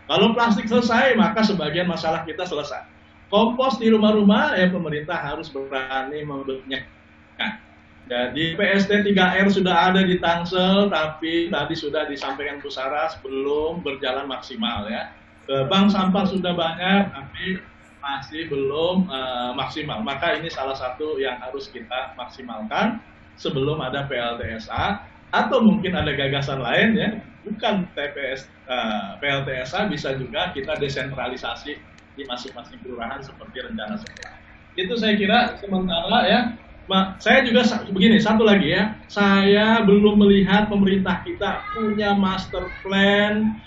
Kalau plastik selesai, maka sebagian masalah kita selesai. Kompos di rumah-rumah, ya pemerintah harus berani membentuknya. Jadi PST 3R sudah ada di Tangsel, tapi tadi sudah disampaikan Bu Sarah belum berjalan maksimal ya. Bank sampah sudah banyak, tapi masih belum maksimal. Maka ini salah satu yang harus kita maksimalkan sebelum ada PLTSA, atau mungkin ada gagasan lain ya, bukan PLTSA, bisa juga kita desentralisasi di masing-masing kelurahan seperti rencana sekolah. Itu saya kira sementara ya. Saya juga begini, satu lagi ya, saya belum melihat pemerintah kita punya master plan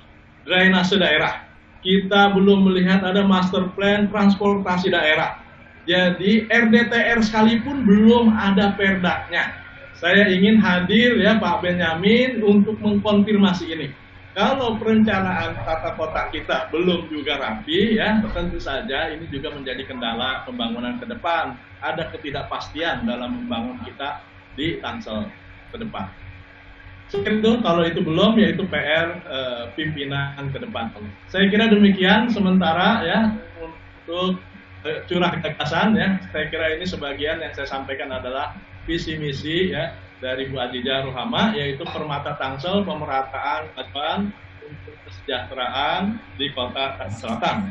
drainase daerah. Kita belum melihat ada master plan transportasi daerah. Jadi RDTR sekalipun belum ada perdanya. Saya ingin hadir ya Pak Benyamin untuk mengkonfirmasi ini. Kalau perencanaan tata kota kita belum juga rapi ya, tentu saja ini juga menjadi kendala pembangunan ke depan. Ada ketidakpastian dalam membangun kita di Tangsel ke depan. Itu kalau itu belum, yaitu PR pimpinan ke depan. Saya kira demikian sementara ya untuk curah gagasan ya. Saya kira ini sebagian yang saya sampaikan adalah visi misi ya dari Bu Adija Ruhama, yaitu Permata Tangsel, pemerataan acuan untuk kesejahteraan di Kota Selatan.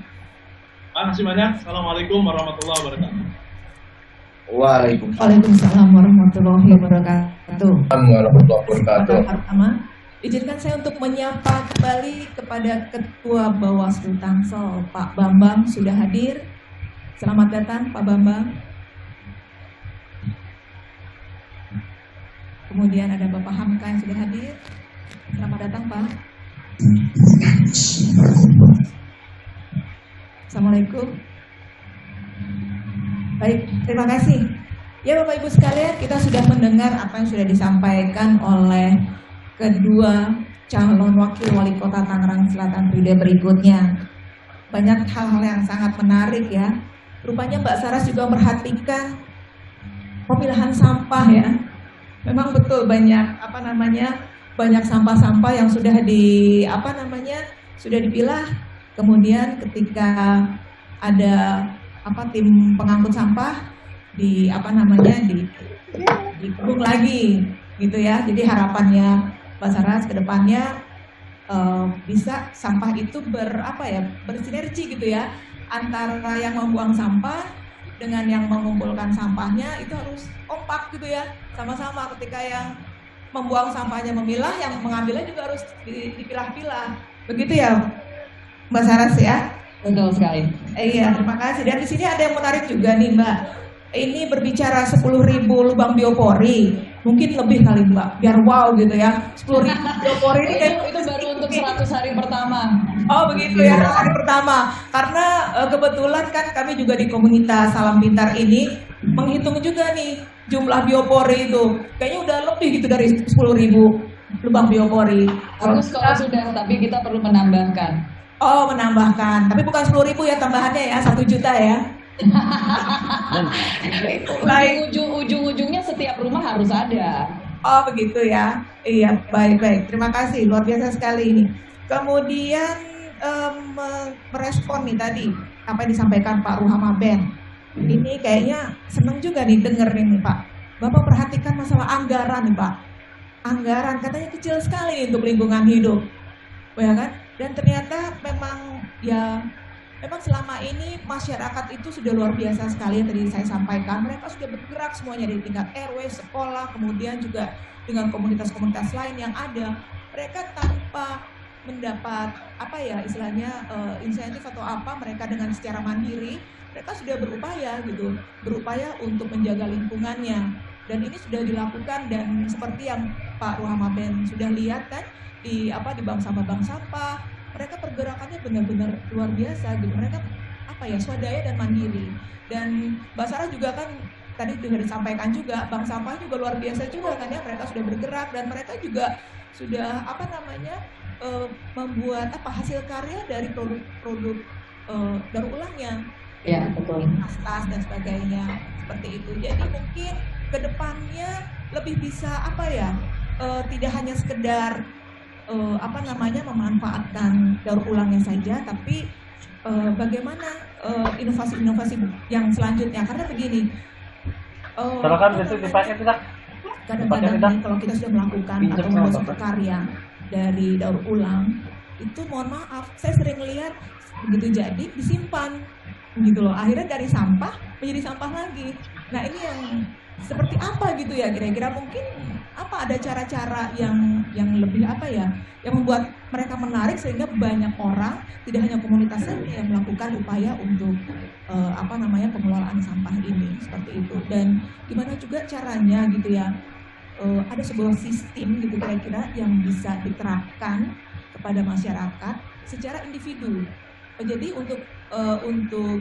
Terima kasih banyak. Assalamualaikum warahmatullahi wabarakatuh. Waalaikumsalam warahmatullahi wabarakatuh. Pertama, izinkan saya untuk menyapa kembali kepada Ketua Bawaslu Tangsel, Pak Bambang sudah hadir. Selamat datang Pak Bambang. Kemudian ada Bapak Hamka yang sudah hadir. Selamat datang Pak. Assalamualaikum. Baik, terima kasih. Ya Bapak Ibu sekalian, kita sudah mendengar apa yang sudah disampaikan oleh kedua calon wakil wali kota Tangerang Selatan periode berikutnya. Banyak hal-hal yang sangat menarik ya. Rupanya Mbak Saras juga memperhatikan pemilahan sampah ya. Memang betul banyak banyak sampah-sampah yang sudah sudah dipilah. Kemudian ketika ada tim pengangkut sampah dikebung lagi gitu ya. Jadi harapannya Mbak Saras ke depannya bisa sampah itu bersinergi gitu ya, antara yang membuang sampah dengan yang mengumpulkan sampahnya itu harus kompak gitu ya, sama-sama. Ketika yang membuang sampahnya memilah, yang mengambilnya juga harus dipilah-pilah. Begitu ya Mbak Saras ya? Betul sekali. Iya, terima kasih. Dan di sini ada yang menarik juga nih Mbak. Ini berbicara 10.000 lubang biopori. Mungkin lebih kali Mbak, biar wow gitu ya. 10.000 biopori ini itu baru untuk 100 hari pertama. Oh begitu ya, hari pertama. Karena kebetulan kan kami juga di komunitas Salam Pintar ini menghitung juga nih jumlah biopori itu. Kayaknya udah lebih gitu dari 10.000 lubang biopori. Harus kalau sudah, tapi kita perlu menambahkan. Oh menambahkan, tapi bukan 10.000 ya tambahannya ya, 1 juta ya. Ujung-ujungnya setiap rumah harus ada. Oh begitu ya. Iya, baik. Terima kasih, luar biasa sekali ini. Kemudian merespon nih tadi apa yang disampaikan Pak Ruhama Ben. Ini kayaknya seneng juga nih denger nih Pak. Bapak perhatikan masalah anggaran nih Pak. Anggaran katanya kecil sekali nih untuk lingkungan hidup, ya kan? Dan ternyata memang selama ini masyarakat itu sudah luar biasa sekali yang tadi saya sampaikan. Mereka sudah bergerak semuanya dari tingkat RW, sekolah, kemudian juga dengan komunitas-komunitas lain yang ada. Mereka tanpa mendapat insentif atau mereka dengan secara mandiri, mereka sudah berupaya untuk menjaga lingkungannya. Dan ini sudah dilakukan, dan seperti yang Pak Ruhama Ben sudah lihat kan di bank sampah, mereka pergerakannya benar-benar luar biasa gitu. Mereka swadaya dan mandiri. Dan Mbak Sarah juga kan tadi sudah disampaikan juga, bank sampah juga luar biasa juga kan ya, mereka sudah bergerak dan mereka juga sudah membuat hasil karya dari produk daur ulangnya. Ya, betul. Tas dan sebagainya seperti itu. Jadi mungkin kedepannya lebih bisa tidak hanya sekedar memanfaatkan daur ulangnya saja, tapi bagaimana inovasi-inovasi yang selanjutnya? Karena begini, silakan besok dipakai tidak? kadang-kadang kalau kita sudah melakukan atau membuat suatu karya dari daur ulang, itu mohon maaf, saya sering lihat begitu jadi disimpan gitu loh, akhirnya dari sampah menjadi sampah lagi. Nah ini yang seperti apa gitu ya, kira-kira mungkin apa ada cara-cara yang lebih apa ya, yang membuat mereka menarik sehingga banyak orang, tidak hanya komunitas saja yang melakukan upaya untuk pengelolaan sampah ini seperti itu. Dan gimana juga caranya gitu ya, ada sebuah sistem gitu kira-kira yang bisa diterapkan kepada masyarakat secara individu. Jadi untuk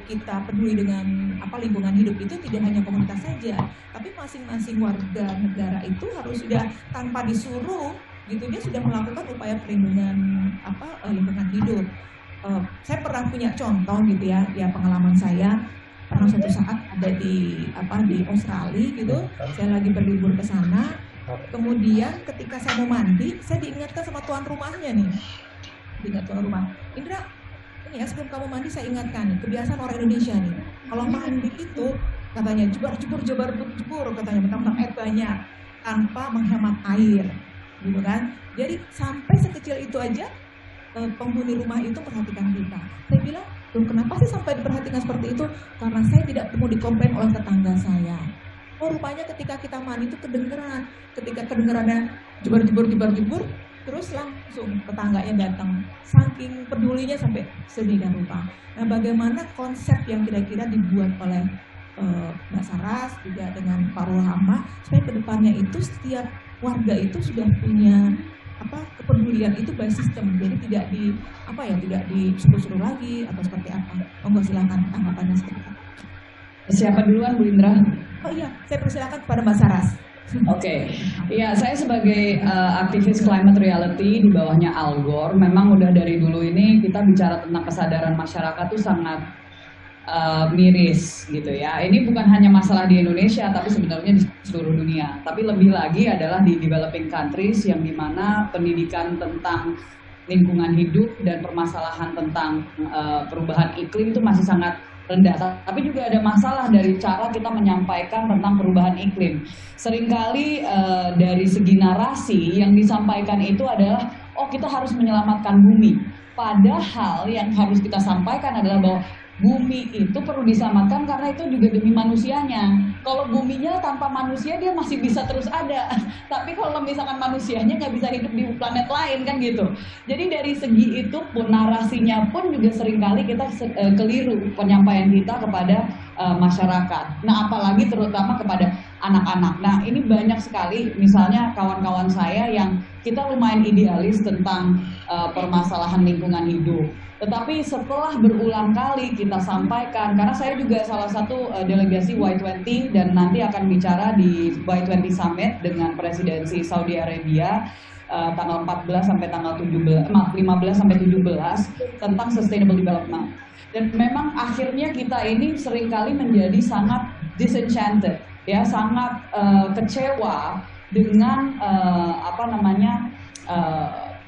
kita peduli dengan lingkungan hidup itu tidak hanya komunitas saja, tapi masing-masing warga negara itu harus sudah tanpa disuruh gitu, dia sudah melakukan upaya perlindungan lingkungan hidup. Saya pernah punya contoh gitu ya pengalaman saya pernah suatu saat ada di Australia gitu, saya lagi berlibur ke sana, kemudian ketika saya mau mandi, saya diingatkan sama tuan rumahnya nih, tuan rumah, Indra, ini ya sebelum kamu mandi saya ingatkan nih, kebiasaan orang Indonesia nih, kalau mandi itu katanya jebur katanya, mentang-mentang air banyak tanpa menghemat air, gitu kan? Jadi sampai sekecil itu aja penghuni rumah itu perhatikan kita. Saya bilang, loh kenapa sih sampai diperhatikan seperti itu? Karena saya tidak mau dikomplain oleh tetangga saya. Oh rupanya ketika kita mandi itu kedengeran, ketika kedengerannya jebur, terus langsung tetangganya datang, saking pedulinya sampai sedemikian rupa. Nah bagaimana konsep yang kira-kira dibuat oleh Mbak Saras juga dengan Pak Ruhama supaya kedepannya itu setiap warga itu sudah punya kepedulian itu by system, jadi tidak disuruh-suruh lagi atau seperti apa? Monggo silakan tanggapannya seperti apa. Siapa duluan, Bu Indra? Oh iya, saya persilakan kepada Mbak Saras. Oke, ya saya sebagai aktivis climate reality di bawahnya Al Gore, memang udah dari dulu ini kita bicara tentang kesadaran masyarakat tuh sangat miris gitu ya. Ini bukan hanya masalah di Indonesia, tapi sebenarnya di seluruh dunia. Tapi lebih lagi adalah di developing countries yang dimana pendidikan tentang lingkungan hidup dan permasalahan tentang perubahan iklim itu masih sangat rendah. Tapi juga ada masalah dari cara kita menyampaikan tentang perubahan iklim. Seringkali dari segi narasi yang disampaikan itu adalah, oh kita harus menyelamatkan bumi. Padahal yang harus kita sampaikan adalah bahwa bumi itu perlu diselamatkan karena itu juga demi manusianya. Kalau buminya tanpa manusia dia masih bisa terus ada. Tapi kalau misalkan manusianya nggak bisa hidup di planet lain kan gitu. Jadi dari segi itu pun narasinya pun juga seringkali kita keliru penyampaian kita kepada masyarakat. Nah apalagi terutama kepada anak-anak. Nah ini banyak sekali misalnya kawan-kawan saya yang kita lumayan idealis tentang permasalahan lingkungan hidup. Tetapi setelah berulang kali kita sampaikan, karena saya juga salah satu delegasi Y20 dan nanti akan bicara di Y20 Summit dengan presidensi Saudi Arabia tanggal 14 sampai tanggal 15 sampai 17 tentang sustainable development. Dan memang akhirnya kita ini seringkali menjadi sangat disenchanted, ya sangat kecewa dengan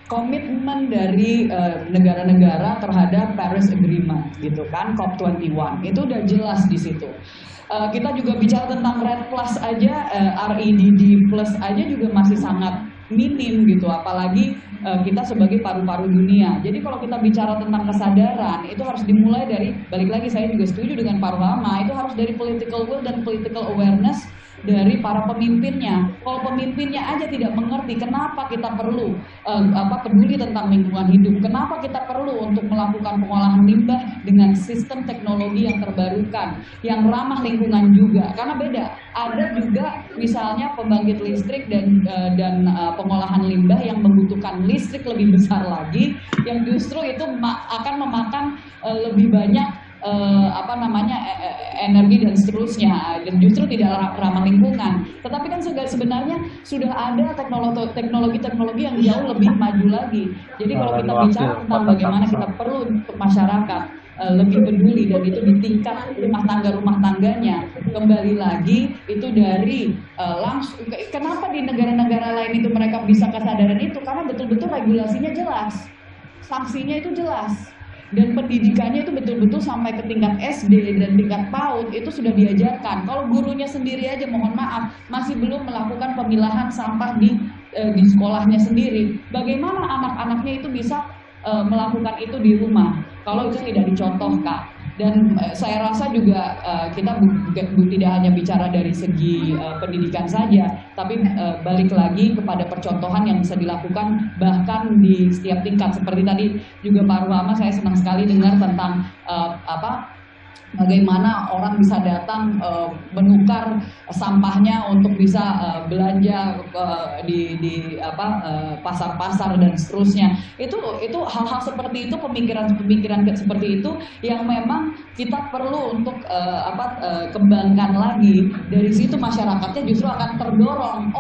komitmen dari negara-negara terhadap Paris Agreement gitu kan, COP21 itu udah jelas di situ. Kita juga bicara tentang REDD Plus aja, REDD Plus aja juga masih sangat minim gitu, apalagi kita sebagai paru-paru dunia. Jadi kalau kita bicara tentang kesadaran itu harus dimulai dari, balik lagi saya juga setuju dengan Pak Ruhama, itu harus dari political will dan political awareness dari para pemimpinnya. Kalau pemimpinnya aja tidak mengerti kenapa kita perlu peduli tentang lingkungan hidup, kenapa kita perlu untuk melakukan pengolahan limbah dengan sistem teknologi yang terbarukan, yang ramah lingkungan juga. Karena beda, ada juga misalnya pembangkit listrik dan pengolahan limbah yang membutuhkan listrik lebih besar lagi, yang justru itu akan memakan lebih banyak energi dan seterusnya, dan justru tidak ramah lingkungan. Tetapi kan sebenarnya sudah ada teknologi yang jauh lebih maju lagi. Jadi kalau kita bicara tentang bagaimana kita perlu untuk masyarakat lebih peduli, dan itu di tingkat rumah tangganya. Kembali lagi itu dari langsung, kenapa di negara-negara lain itu mereka bisa kesadaran itu, karena betul-betul regulasinya jelas, sanksinya itu jelas, dan pendidikannya itu betul-betul sampai ke tingkat SD dan tingkat PAUD itu sudah diajarkan. Kalau gurunya sendiri aja, mohon maaf, masih belum melakukan pemilahan sampah di sekolahnya sendiri, bagaimana anak-anaknya itu bisa melakukan itu di rumah kalau itu tidak dicontohkan. Dan saya rasa juga kita tidak hanya bicara dari segi pendidikan saja, tapi balik lagi kepada percontohan yang bisa dilakukan bahkan di setiap tingkat. Seperti tadi juga Pak Ruhama, saya senang sekali dengar tentang bagaimana orang bisa datang menukar sampahnya untuk bisa belanja di pasar-pasar dan seterusnya. Itu hal-hal seperti itu, pemikiran seperti itu yang memang kita perlu untuk kembangkan lagi. Dari situ masyarakatnya justru akan terdorong,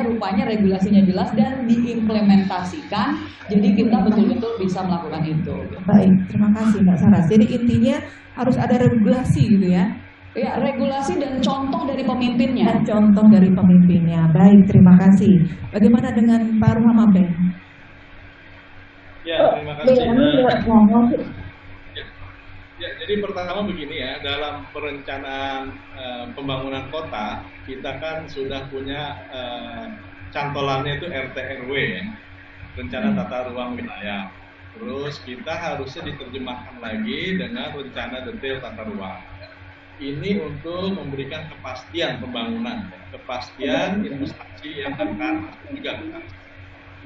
rupanya regulasinya jelas dan diimplementasikan, jadi kita betul-betul bisa melakukan itu. Baik, terima kasih Mbak Saras. Jadi intinya harus ada regulasi gitu ya? Ya, regulasi dan contoh dari pemimpinnya. Baik, terima kasih. Bagaimana dengan Pak Ruhama Ben? Ya, terima kasih. Ya, jadi pertama begini ya, dalam perencanaan pembangunan kota, kita kan sudah punya cantolannya itu RT RW ya, rencana tata ruang wilayah. Terus kita harusnya diterjemahkan lagi dengan rencana detail tata ruang. Ini untuk memberikan kepastian pembangunan, kepastian investasi yang akan juga,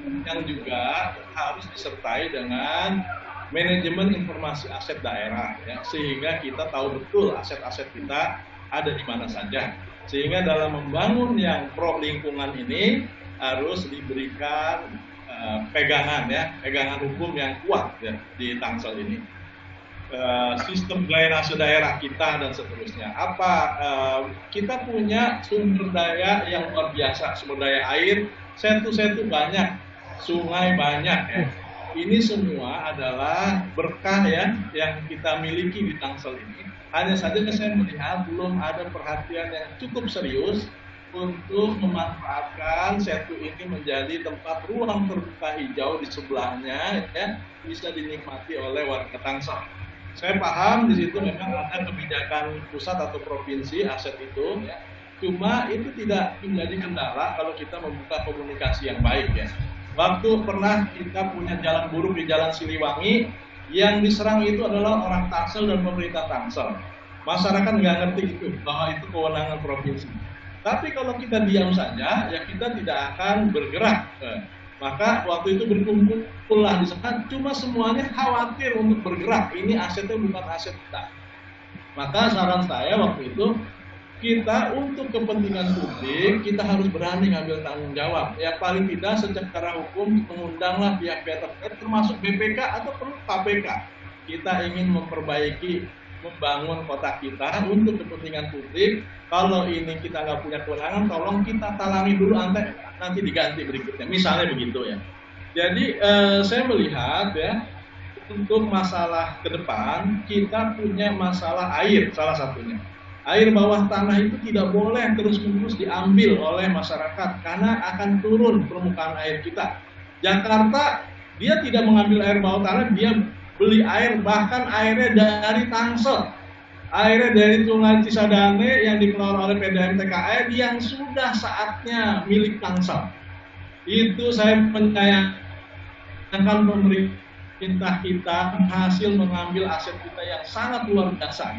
yang juga harus disertai dengan manajemen informasi aset daerah ya, sehingga kita tahu betul aset-aset kita ada di mana saja, sehingga dalam membangun yang pro lingkungan ini harus diberikan pegangan hukum yang kuat ya, di Tangsel ini. Sistem drainase daerah kita dan seterusnya. Kita punya sumber daya yang luar biasa, sumber daya air, setu-setu banyak, sungai banyak ya. Ini semua adalah berkah ya yang kita miliki di Tangsel ini. Hanya saja saya melihat belum ada perhatian yang cukup serius untuk memanfaatkan setu ini menjadi tempat ruang terbuka hijau di sebelahnya ya, bisa dinikmati oleh warga Tangsel. Saya paham di situ memang ada kebijakan pusat atau provinsi aset itu ya. Cuma itu tidak menjadi kendala kalau kita membuka komunikasi yang baik ya. Waktu pernah kita punya jalan buruk di Jalan Siliwangi, yang diserang itu adalah orang Tangsel dan pemerintah Tangsel. Masyarakat nggak ngerti itu, bahwa itu kewenangan provinsi. Tapi kalau kita diam saja, ya kita tidak akan bergerak. Maka waktu itu berkumpullah di sana, cuma semuanya khawatir untuk bergerak. Ini asetnya bukan aset kita. Maka saran saya waktu itu, kita untuk kepentingan publik, kita harus berani ngambil tanggung jawab. Ya paling tidak secara hukum mengundanglah pihak-pihak terkait, termasuk BPK atau perlu KPK. Kita ingin membangun kota kita untuk kepentingan publik. Kalau ini kita nggak punya kewenangan, tolong kita talangi dulu, nanti diganti berikutnya. Misalnya begitu ya. Jadi saya melihat ya, untuk masalah ke depan, kita punya masalah air salah satunya. Air bawah tanah itu tidak boleh terus-menerus diambil oleh masyarakat karena akan turun permukaan air kita. Jakarta dia tidak mengambil air bawah tanah, dia beli air, bahkan airnya dari Tangsel, airnya dari Sungai Cisadane yang dikelola oleh PDAM TKR yang sudah saatnya milik Tangsel. Itu saya menyayangkan pemerintah kita hasil mengambil aset kita yang sangat luar biasa.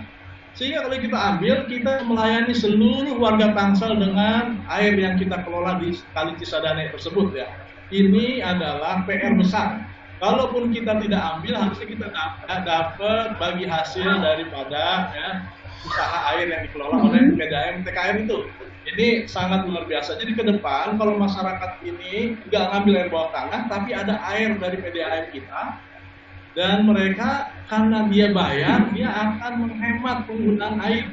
Sehingga kalau kita ambil, kita melayani seluruh warga Tangsel dengan air yang kita kelola di Kali Cisadane tersebut ya. Ini adalah PR besar. Kalaupun kita tidak ambil, harusnya kita dapat bagi hasil daripada ya, usaha air yang dikelola oleh PDAM TKR itu. Ini sangat luar biasa. Jadi ke depan kalau masyarakat ini nggak ngambil air bawah tanah, tapi ada air dari PDAM kita, dan mereka karena dia bayar, dia akan menghemat penggunaan air.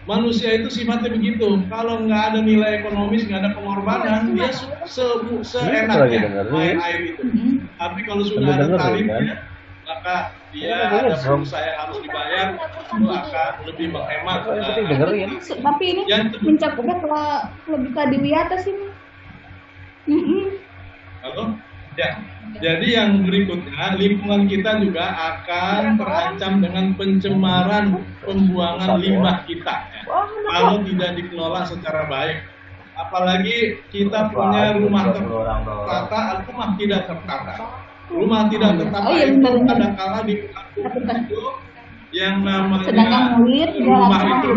Manusia itu sifatnya begitu. Kalau nggak ada nilai ekonomis, nggak ada pengorbanan, dia seenaknya main air itu. Tapi kalau sudah ada tarifnya, maka maka dia ada pulsa yang harus dibayar, itu akan lebih menghemat. Tapi ini mencakupnya kalau bisa dilihat sini. Halo? Ya. Jadi yang berikutnya, lingkungan kita juga akan terancam dengan pencemaran pembuangan limbah kita. Ya. Kalau tidak dikelola secara baik. Apalagi kita punya rumah tertata, rumah tidak tertata. Rumah tidak tertata itu kadang-kala di itu yang namanya rumah itu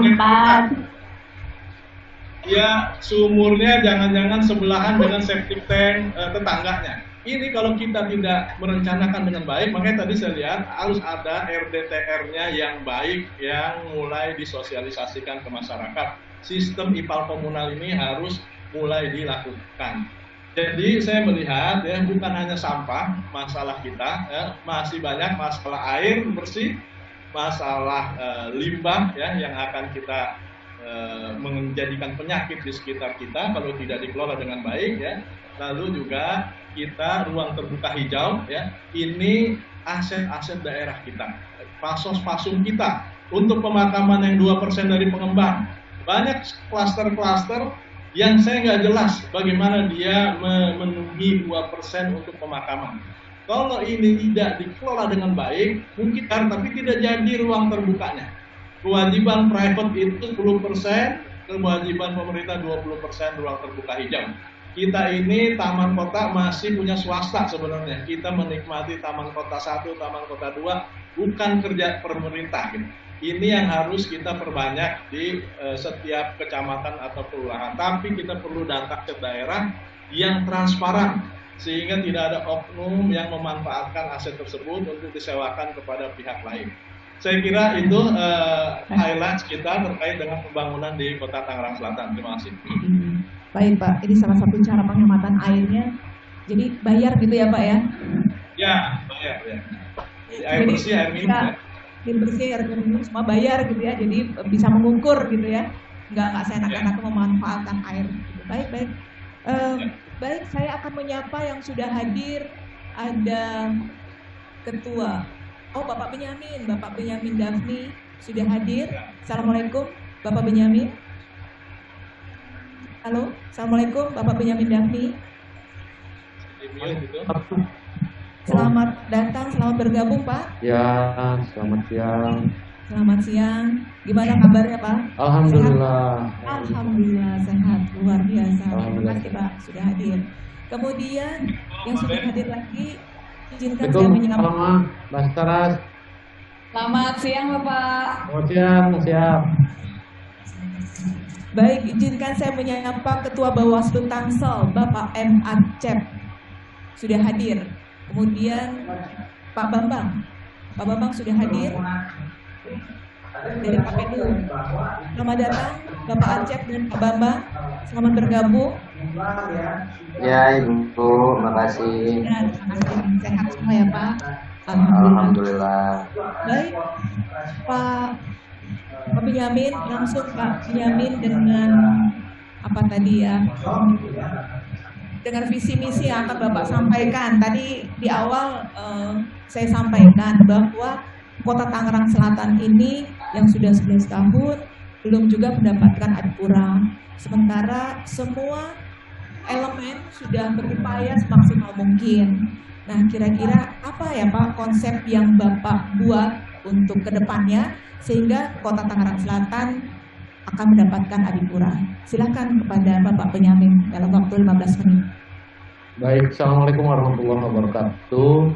ya sumurnya jangan-jangan sebelahan dengan septic tank tetangganya. Ini kalau kita tidak merencanakan dengan baik, makanya tadi saya lihat harus ada RDTR-nya yang baik yang mulai disosialisasikan ke masyarakat. Sistem IPAL komunal ini harus mulai dilakukan. Jadi saya melihat ya bukan hanya sampah masalah kita, ya, masih banyak masalah air bersih, masalah limbah ya yang akan kita menjadikan penyakit di sekitar kita kalau tidak dikelola dengan baik ya. Lalu juga kita ruang terbuka hijau ya. Ini aset-aset daerah kita. Pasos-pasum kita untuk pemakaman yang 2% dari pengembang. Banyak klaster-klaster yang saya nggak jelas bagaimana dia memenuhi 2% untuk pemakaman. Kalau ini tidak dikelola dengan baik, mungkin tapi tidak jadi ruang terbukanya. Kewajiban private itu 10%, kewajiban pemerintah 20% ruang terbuka hijau. Kita ini taman kota masih punya swasta sebenarnya. Kita menikmati taman kota 1, taman kota 2, bukan kerja pemerintah. Gitu. Ini yang harus kita perbanyak di setiap kecamatan atau kelurahan. Tapi kita perlu data ke daerah yang transparan sehingga tidak ada oknum yang memanfaatkan aset tersebut untuk disewakan kepada pihak lain. Saya kira itu highlights kita terkait dengan pembangunan di Kota Tangerang Selatan. Terima kasih. Baik Pak, ini salah satu cara penghematan airnya. Jadi bayar gitu ya Pak ya? Ya, bayar ya. Air bersih, air minum ya. Air bersih, air minum semua bayar gitu ya. Jadi bisa mengukur gitu ya. Nggak seenak-enak memanfaatkan air. Gitu. Baik. Baik, saya akan menyapa yang sudah hadir. Ada Ketua. Oh, Bapak Benyamin Daphni sudah hadir. Assalamualaikum, Bapak Benyamin. Halo, Assalamualaikum, Bapak Benyamin Daphni. Selamat datang, selamat bergabung, Pak. Ya, selamat siang. Selamat siang. Gimana kabarnya, Pak? Alhamdulillah. Sehat? Alhamdulillah sehat, luar biasa. Terima kasih, Pak, sudah hadir. Kemudian yang sudah hadir lagi, izinkan saya menyapa. Mbak Saras. Selamat siang, Bapak. Selamat siang, siap. Baik, izinkan saya menyapa Ketua Bawaslu Tangsel, Bapak M. Acep, sudah hadir. Kemudian Pak Bambang sudah hadir. Dari Pak Edu. Selamat datang, Bapak Acep dan Pak Bambang. Selamat bergabung. Ya, Ibu, terima kasih. Ya, terima kasih. Sehat semua ya, Pak. Alhamdulillah. Baik, Pak Benyamin, langsung Pak Benyamin dengan apa tadi ya, dengan visi misi yang akan Bapak sampaikan. Tadi di awal saya sampaikan bahwa Kota Tangerang Selatan ini yang sudah 11 tahun belum juga mendapatkan adipura. Sementara semua elemen sudah berupaya semaksimal mungkin. Nah, kira-kira apa ya Pak konsep yang Bapak buat untuk kedepannya sehingga Kota Tangerang Selatan akan mendapatkan adipura? Silakan kepada Bapak Benyamin dalam waktu 15 menit. Baik, Assalamualaikum warahmatullahi wabarakatuh.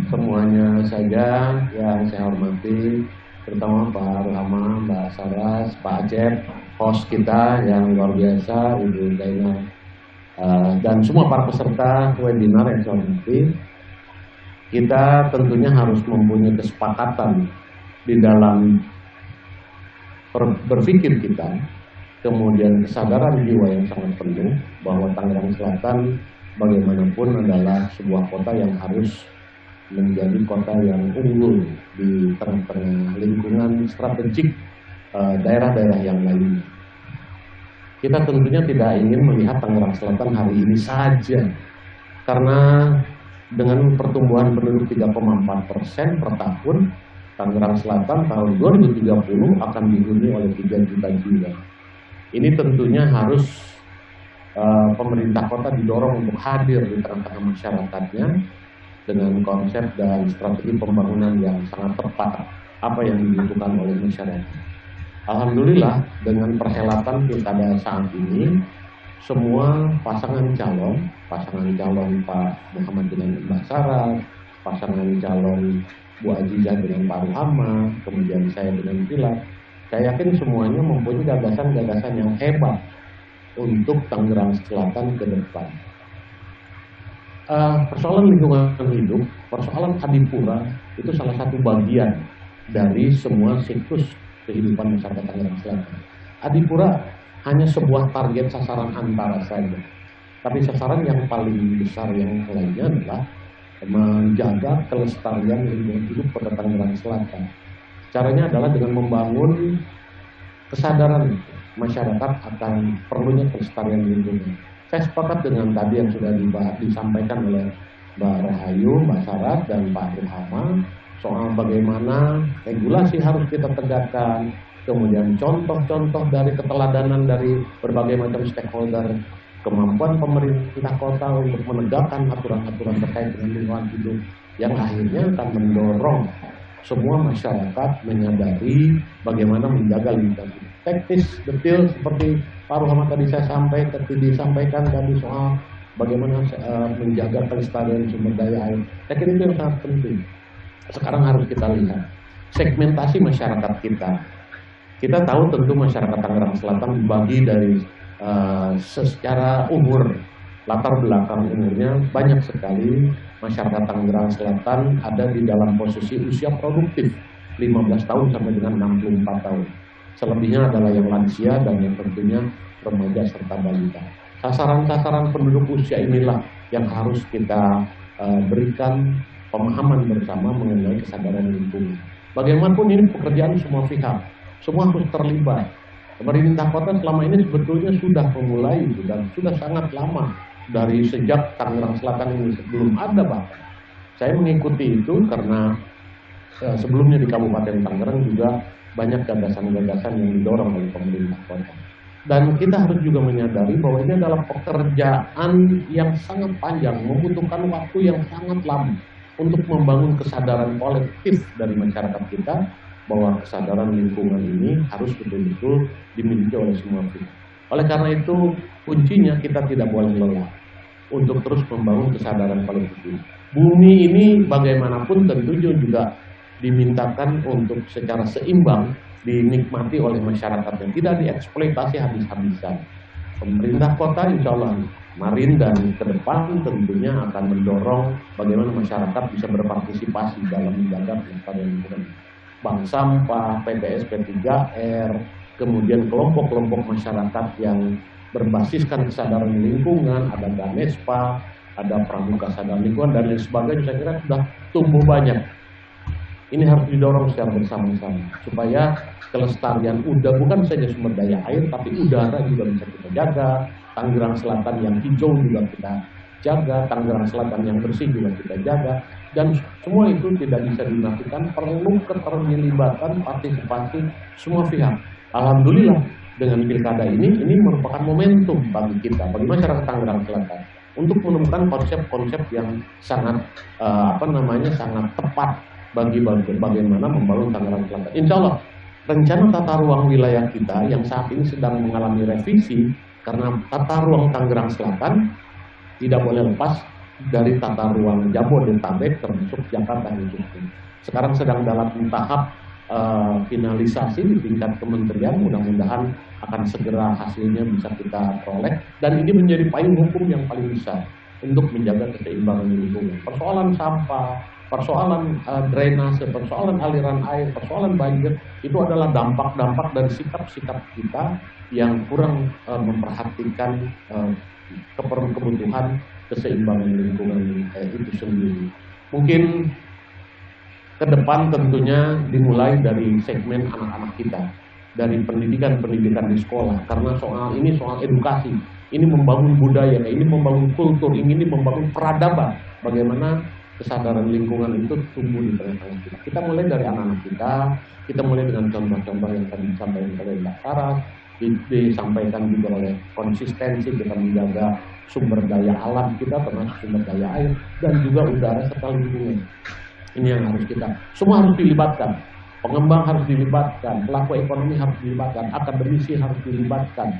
Semuanya saja yang saya hormati, terutama Pak Rahma, Mbak Saras, Pak Acep, host kita yang luar biasa, Ibu Daina, dan semua para peserta webinar yang saya hormati. Kita tentunya harus mempunyai kesepakatan di dalam berpikir kita, kemudian kesadaran jiwa yang sangat penuh bahwa Tangerang Selatan bagaimanapun adalah sebuah kota yang harus menjadi kota yang unggul di tengah-tengah lingkungan strategik daerah-daerah yang lainnya. Kita tentunya tidak ingin melihat Tangerang Selatan hari ini saja, karena dengan pertumbuhan penduduk 3,4% per tahun, Tangerang Selatan tahun 2030 akan dihuni oleh 3 juta jiwa. Ini tentunya harus pemerintah kota didorong untuk hadir di tengah-tengah masyarakatnya dengan konsep dan strategi pembangunan yang sangat tepat apa yang dibutuhkan oleh masyarakat. Alhamdulillah dengan perhelatan pilkada saat ini, semua pasangan calon Pak Muhammad dengan Mbak Sarah, pasangan calon Bu Azizah dengan Pak Ruhama, kemudian saya dengan Pilar, saya yakin semuanya mempunyai gagasan-gagasan yang hebat untuk Tangerang Selatan ke depan. Persoalan lingkungan hidup, persoalan adipura itu salah satu bagian dari semua siklus kehidupan masyarakat Tangerang Selatan. Adipura hanya sebuah target sasaran antara saja, tapi sasaran yang paling besar yang lainnya adalah menjaga kelestarian lingkungan hidup pada Tangerang Selatan. Caranya adalah dengan membangun kesadaran masyarakat akan perlunya kelestarian lingkungan. Saya sepakat dengan tadi yang sudah disampaikan oleh Mbak Rahayu, Mbak Sarat, dan Pak Ruhama soal bagaimana regulasi harus kita tegakkan, kemudian contoh-contoh dari keteladanan dari berbagai macam stakeholder, kemampuan pemerintah kota untuk menegakkan aturan-aturan terkait dengan lingkungan hidup yang akhirnya akan mendorong semua masyarakat menyadari bagaimana menjaga lingkungan hidup. Teknis, detail seperti Pak Ruhama tadi disampaikan tadi soal bagaimana menjaga kelestarian sumber daya air. Saya kira itu yang sangat penting. Sekarang harus kita lihat segmentasi masyarakat kita. Kita tahu tentu masyarakat Tangerang Selatan dibagi dari secara umur, latar belakang umurnya banyak sekali. Masyarakat Tangerang Selatan ada di dalam posisi usia produktif 15 tahun sampai dengan 64 tahun. Selebihnya adalah yang lansia dan yang tentunya remaja serta balita. Sasaran-sasaran penduduk usia inilah yang harus kita berikan pemahaman bersama mengenai kesadaran lingkungan. Bagaimanapun ini pekerjaan semua pihak, semua harus terlibat. Pemerintah kota selama ini sebetulnya sudah memulai dan sudah sangat lama dari sejak Tangerang Selatan ini belum ada bahkan. Saya mengikuti itu karena sebelumnya di Kabupaten Tangerang juga banyak gagasan-gagasan yang didorong oleh pemerintah kota. Dan kita harus juga menyadari bahwa ini adalah pekerjaan yang sangat panjang, membutuhkan waktu yang sangat lama untuk membangun kesadaran kolektif dari masyarakat kita bahwa kesadaran lingkungan ini harus betul-betul dimiliki oleh semua pihak. Oleh karena itu, kuncinya kita tidak boleh lelah untuk terus membangun kesadaran kolektif. Bumi ini bagaimanapun tentunya juga dimintakan untuk secara seimbang dinikmati oleh masyarakat dan tidak dieksploitasi habis-habisan. Pemerintah kota insya Allah kemarin dan ke depan tentunya akan mendorong bagaimana masyarakat bisa berpartisipasi dalam menjaga kelestarian lingkungan. Bank sampah, PPS P3R, kemudian kelompok-kelompok masyarakat yang berbasiskan kesadaran lingkungan, ada Ganespa, ada Pramuka Sadar Lingkungan dan lain sebagainya, saya kira sudah tumbuh banyak. Ini harus didorong secara bersama-sama supaya kelestarian bukan saja sumber daya air, tapi udara juga bisa kita jaga, Tangerang Selatan yang hijau juga kita jaga, Tangerang Selatan yang bersih juga kita jaga, dan semua itu tidak bisa dilakukan, perlu keterlibatan partisipasi semua pihak. Alhamdulillah dengan pilkada ini merupakan momentum bagi kita, bagi masyarakat Tangerang Selatan untuk menemukan konsep-konsep yang sangat sangat tepat bagi bagaimana membangun Tangerang Selatan. Insya Allah rencana tata ruang wilayah kita yang saat ini sedang mengalami revisi karena tata ruang Tangerang Selatan tidak boleh lepas dari tata ruang Jabodetabek termasuk Jakarta khususnya. Sekarang sedang dalam tahap finalisasi di tingkat kementerian, mudah-mudahan akan segera hasilnya bisa kita peroleh dan ini menjadi payung hukum yang paling besar untuk menjaga keseimbangan lingkungan. Persoalan sampah, persoalan drainase, persoalan aliran air, persoalan banjir itu adalah dampak-dampak dari sikap-sikap kita yang kurang memperhatikan kebutuhan keseimbangan lingkungan itu sendiri. Mungkin ke depan tentunya dimulai dari segmen anak-anak kita, dari pendidikan di sekolah, karena soal edukasi, ini membangun budaya, ini membangun kultur, ini membangun peradaban bagaimana kesadaran lingkungan itu tumbuh di tengah-tengah kita. Kita mulai dari anak-anak kita mulai dengan contoh-contoh yang tadi disampaikan oleh Mbak Sarah, disampaikan juga oleh konsistensi kita menjaga sumber daya alam kita, termasuk sumber daya air dan juga udara serta lingkungan. Ini yang harus kita, semua harus dilibatkan. Pengembang harus dilibatkan, pelaku ekonomi harus dilibatkan, akademisi harus dilibatkan,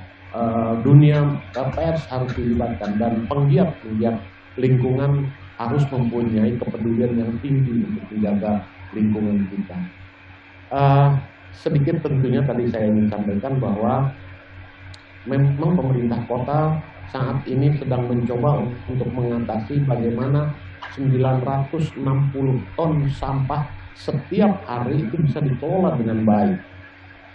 dunia pers harus dilibatkan, dan penggiat lingkungan harus mempunyai kepedulian yang tinggi untuk menjaga lingkungan kita. Sedikit tentunya tadi saya ingin sampaikan bahwa memang pemerintah kota saat ini sedang mencoba untuk mengatasi bagaimana 960 ton sampah setiap hari itu bisa dikelola dengan baik.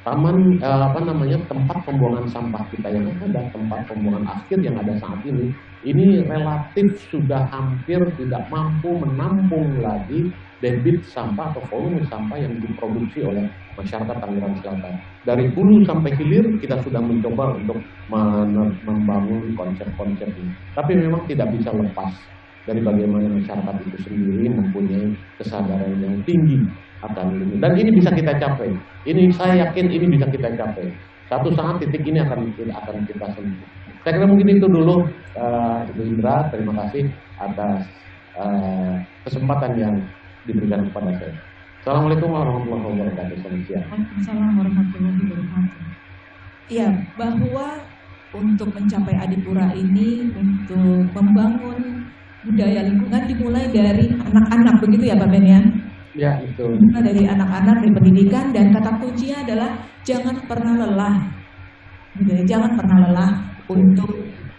Tempat pembuangan sampah kita yang ada, tempat pembuangan akhir yang ada saat ini relatif sudah hampir tidak mampu menampung lagi debit sampah atau volume sampah yang diproduksi oleh masyarakat Tangerang Selatan. Dari hulu sampai hilir kita sudah mencoba untuk membangun konsep-konsep ini. Tapi memang tidak bisa lepas dari bagaimana masyarakat itu sendiri mempunyai kesadaran yang tinggi akan ini. Dan ini bisa kita capai. Ini saya yakin ini bisa kita capai. Satu saat titik ini akan kita sentuh. Saya kira mungkin itu dulu, Ibu Indra. Terima kasih atas kesempatan yang diberikan kepada saya. Assalamualaikum warahmatullahi wabarakatuh. Selamat siang. Assalamualaikum warahmatullahi wabarakatuh. Iya, bahwa untuk mencapai Adipura ini, untuk membangun budaya lingkungan dimulai dari anak-anak, begitu ya Pak Ben ya? Ya, itu. Dari anak-anak, dari pendidikan, dan kata kuncinya adalah jangan pernah lelah. Gitu ya, jangan pernah lelah untuk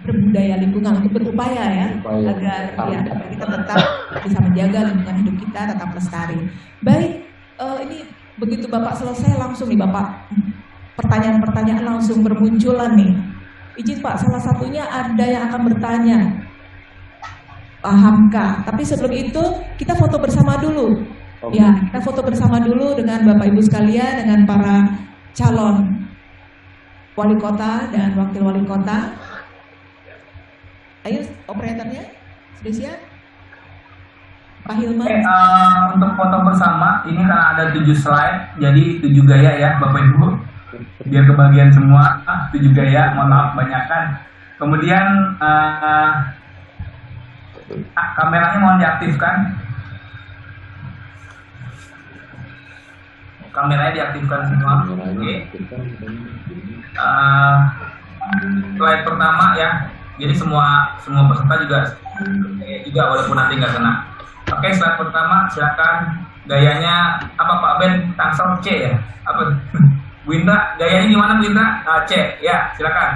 berbudaya lingkungan, untuk berupaya ya, agar kita tetap bisa menjaga lingkungan hidup kita tetap lestari. Baik, ini begitu Bapak selesai langsung nih Bapak, pertanyaan-pertanyaan langsung bermunculan nih. Izin Pak, salah satunya ada yang akan bertanya, Pak Hamka. Tapi sebelum itu kita foto bersama dulu. Okay. Ya, kita foto bersama dulu dengan Bapak Ibu sekalian, dengan para calon wali kota dan wakil wali kota. Ayo, operatornya sudah siap? Pak Hilman. Untuk foto bersama ini karena ada 7 slide, jadi 7 gaya ya Bapak Ibu. Biar kebagian semua 7 gaya, mohon maaf banyakkan. Kemudian kameranya mohon diaktifkan. Kameranya diaktifkan semua. Oke. Slide pertama ya. Jadi semua peserta juga walaupun nanti nggak kena. Oke, slide pertama silakan. Gayanya apa Pak Ben? Tangsel C ya? Apa? Bu Indra, gayanya gimana Bu Indra? C, ya silakan.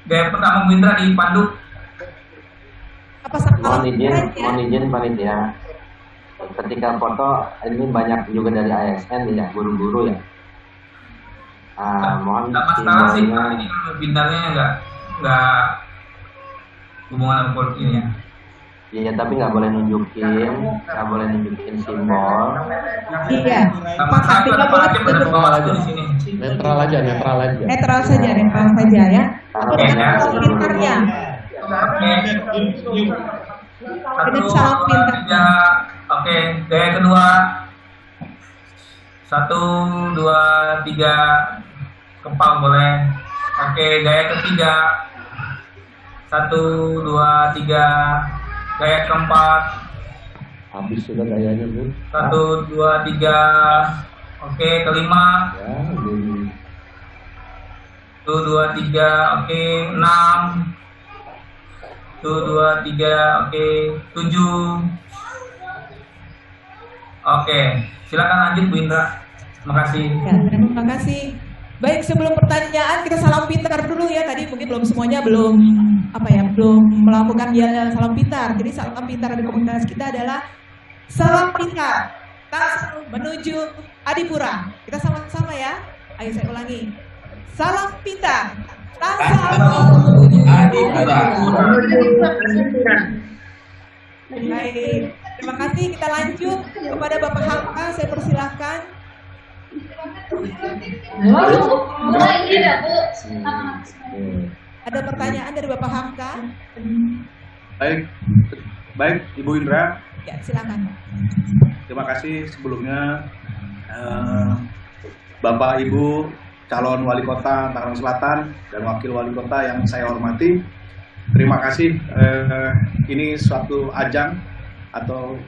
Gaya pertama Bu Indra dipandu. Mohon izin panitia. Ketika foto ini banyak juga dari ASN ya, guru-guru ya. Mohon masalah sih, ini kan bintangnya nggak hubungan dengan ini ya. Iya, tapi nggak boleh nunjukin simbol. Iya. Netral aja. Netral saja ya. Oke ya. Pintarnya. Oke. 1, 2, 3. Oke, gaya kedua. 1, 2, 3. Kepal boleh. Oke, gaya ketiga. 1, 2, 3. Gaya keempat. Habis sudah gayanya Bu. 1, 2, 3. Oke, kelima. Ya, begini. 1, 2, 3. Oke, 6. 1, 2, 3. Oke, 7. Oke, silakan lanjut Bu Indra. Terima kasih. Ya, terima kasih. Baik, sebelum pertanyaan kita salam pintar dulu ya. Tadi mungkin belum melakukan salam pintar. Jadi salam pintar di komunitas kita adalah salam pintar Tangsel menuju Adipura. Kita sama-sama ya. Ayo saya ulangi. Salam pintar Tangsel menuju Adipura. Baik, terima kasih. Kita lanjut kepada Bapak Hamka. Saya persilahkan. Ada pertanyaan dari Bapak Hamka? Baik, Ibu Indra. Ya, silakan. Terima kasih sebelumnya Bapak Ibu calon wali kota Tangerang Selatan dan wakil wali kota yang saya hormati. Terima kasih. Ini suatu ajang atau